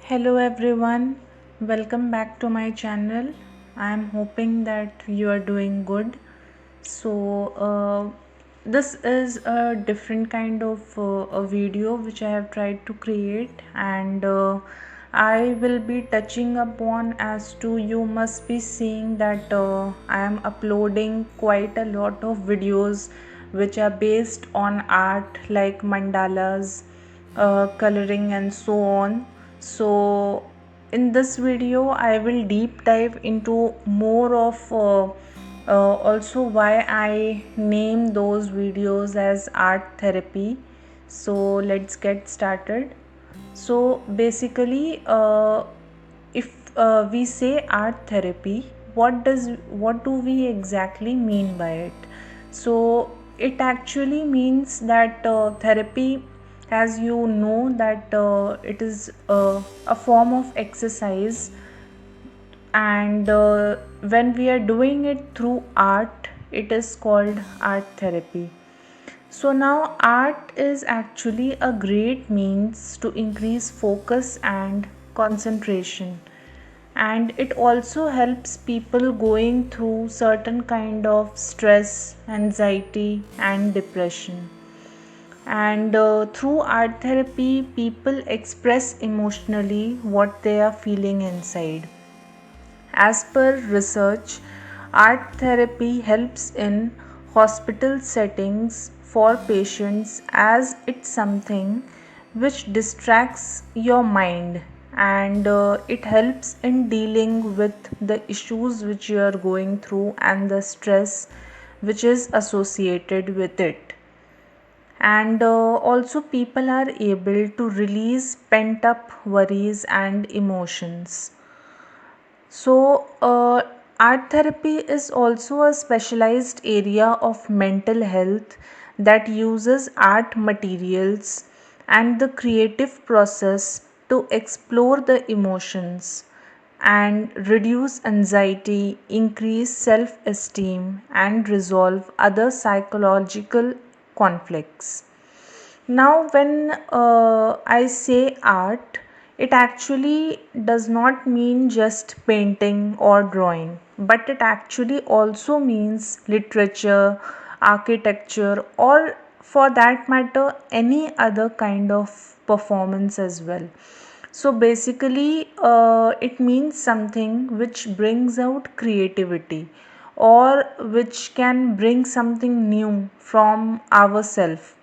Hello everyone, welcome back to my channel. I am hoping that you are doing good. This is a different kind of a video which I have tried to create, and I will be touching upon as to you must be seeing that I am uploading quite a lot of videos which are based on art like mandalas, coloring and so on. So in this video I will deep dive into more of also why I name those videos as art therapy. So let's get started. So basically, if we say art therapy, what do we exactly mean by it? So it actually means that therapy, as you know, that it is a form of exercise, and when we are doing it through art, it is called art therapy. So now art is actually a great means to increase focus and concentration, and it also helps people going through certain kind of stress, anxiety and depression. And through art therapy people express emotionally what they are feeling inside. As per research, art therapy helps in hospital settings for patients as it's something which distracts your mind, and it helps in dealing with the issues which you are going through and the stress which is associated with it. And also people are able to release pent up worries and emotions. Art therapy is also a specialized area of mental health that uses art materials and the creative process to explore the emotions and reduce anxiety, increase self esteem, and resolve other psychological conflicts. Now, when I say art, it actually does not mean just painting or drawing, but it actually also means literature, architecture, or for that matter, any other kind of performance as well. So basically, it means something which brings out creativity or which can bring something new from ourselves.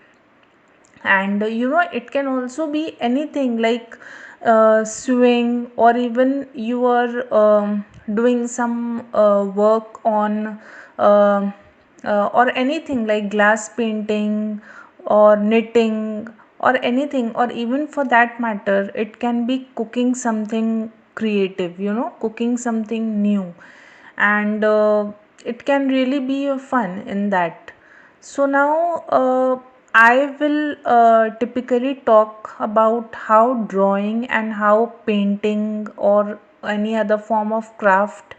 And it can also be anything like sewing, or even you are doing some work on uh, or anything like glass painting or knitting or anything, or even for that matter it can be cooking something creative, cooking something new. And it can really be a fun in that. So now I will typically talk about how drawing and how painting or any other form of craft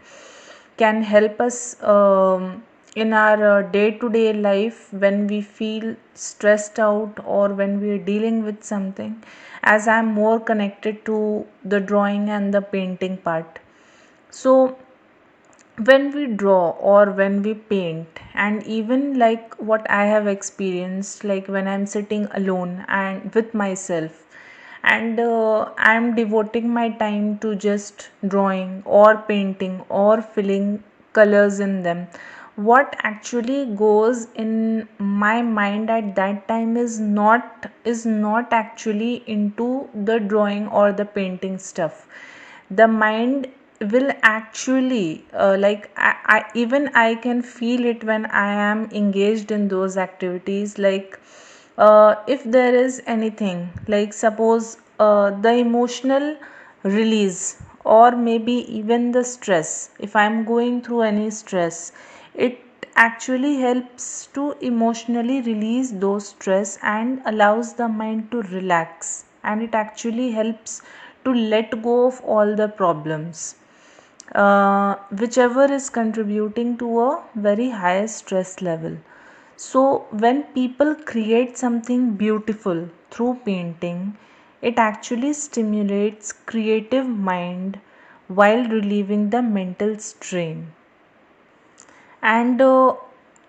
can help us in our day to day life when we feel stressed out or when we are dealing with something, as I'm more connected to the drawing and the painting part. So when we draw or when we paint, and even like what I have experienced, like when I'm sitting alone and with myself, and I'm devoting my time to just drawing or painting or filling colors in them, what actually goes in my mind at that time is not actually into the drawing or the painting stuff. The mind will actually even I can feel it when I am engaged in those activities. Like if there is anything, like suppose the emotional release or maybe even the stress, if I'm going through any stress, it actually helps to emotionally release those stress and allows the mind to relax, and it actually helps to let go of all the problems whichever is contributing to a very high stress level. So when people create something beautiful through painting, It actually stimulates creative mind while relieving the mental strain. And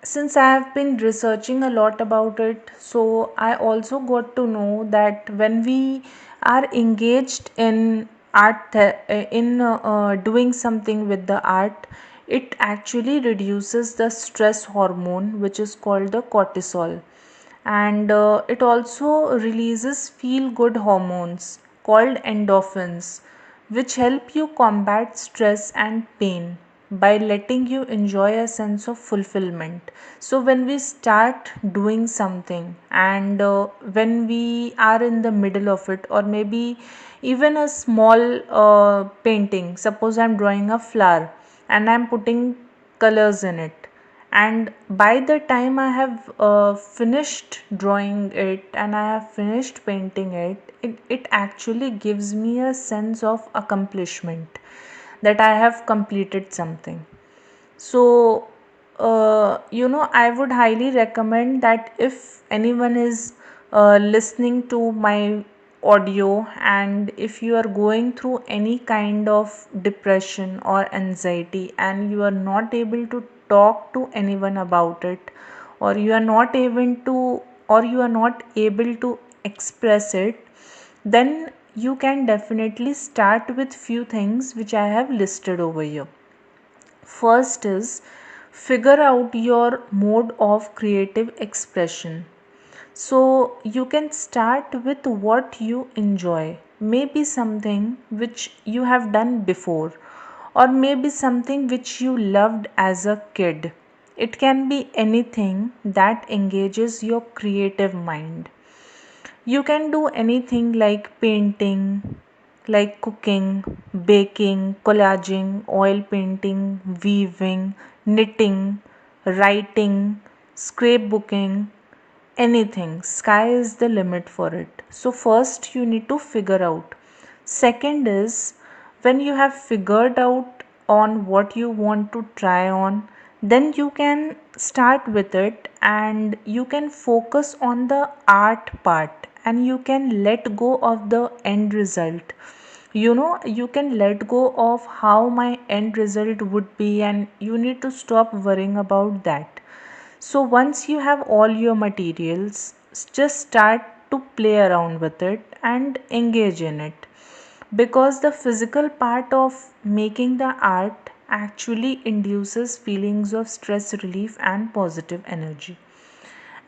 since I have been researching a lot about it, so I also got to know that when we are engaged in doing something with the art, it actually reduces the stress hormone which is called the cortisol. And it also releases feel good hormones called endorphins, which help you combat stress and pain by letting you enjoy a sense of fulfillment. So when we start doing something, and when we are in the middle of it, or maybe even a small painting, suppose I'm drawing a flower and I'm putting colors in it, and by the time I have finished drawing it and I have finished painting it actually gives me a sense of accomplishment that I have completed something. So I would highly recommend that if anyone is listening to my audio, and if you are going through any kind of depression or anxiety and you are not able to talk to anyone about it, or you are not able to express it, then you can definitely start with few things which I have listed over here. First is, figure out your mode of creative expression. So you can start with what you enjoy. Maybe something which you have done before, or maybe something which you loved as a kid. It can be anything that engages your creative mind. You can do anything like painting, like cooking, baking, collaging, oil painting, weaving, knitting, writing, scrapbooking, anything. Sky is the limit for it. So, first you need to figure out. Second is, when you have figured out on what you want to try on, then you can start with it and you can focus on the art part, and you can let go of the end result. You can let go of how my end result would be, and you need to stop worrying about that. So once you have all your materials, just start to play around with it and engage in it, because the physical part of making the art actually induces feelings of stress relief and positive energy.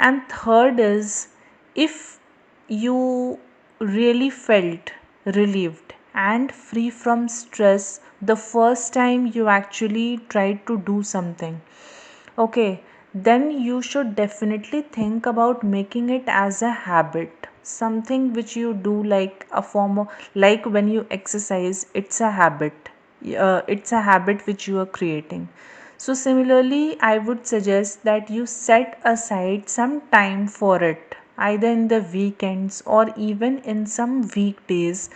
And third is, if you really felt relieved and free from stress the first time you actually tried to do something, okay, then you should definitely think about making it as a habit, something which you do, like a form of, like when you exercise, it's a habit. It's a habit which you are creating. So similarly, I would suggest that you set aside some time for it, either in the weekends or even in some weekdays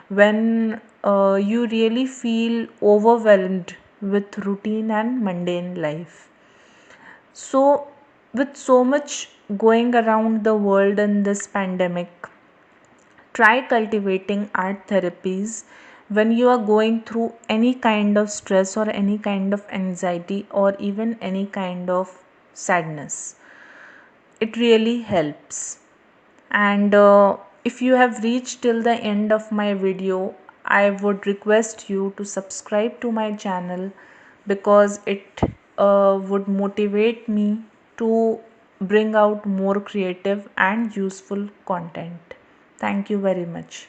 when you really feel overwhelmed with routine and mundane life. So, with so much going around the world in this pandemic, try cultivating art therapies when you are going through any kind of stress or any kind of anxiety or even any kind of sadness. It really helps. And if you have reached till the end of my video, I would request you to subscribe to my channel, because it would motivate me to bring out more creative and useful content. Thank you very much.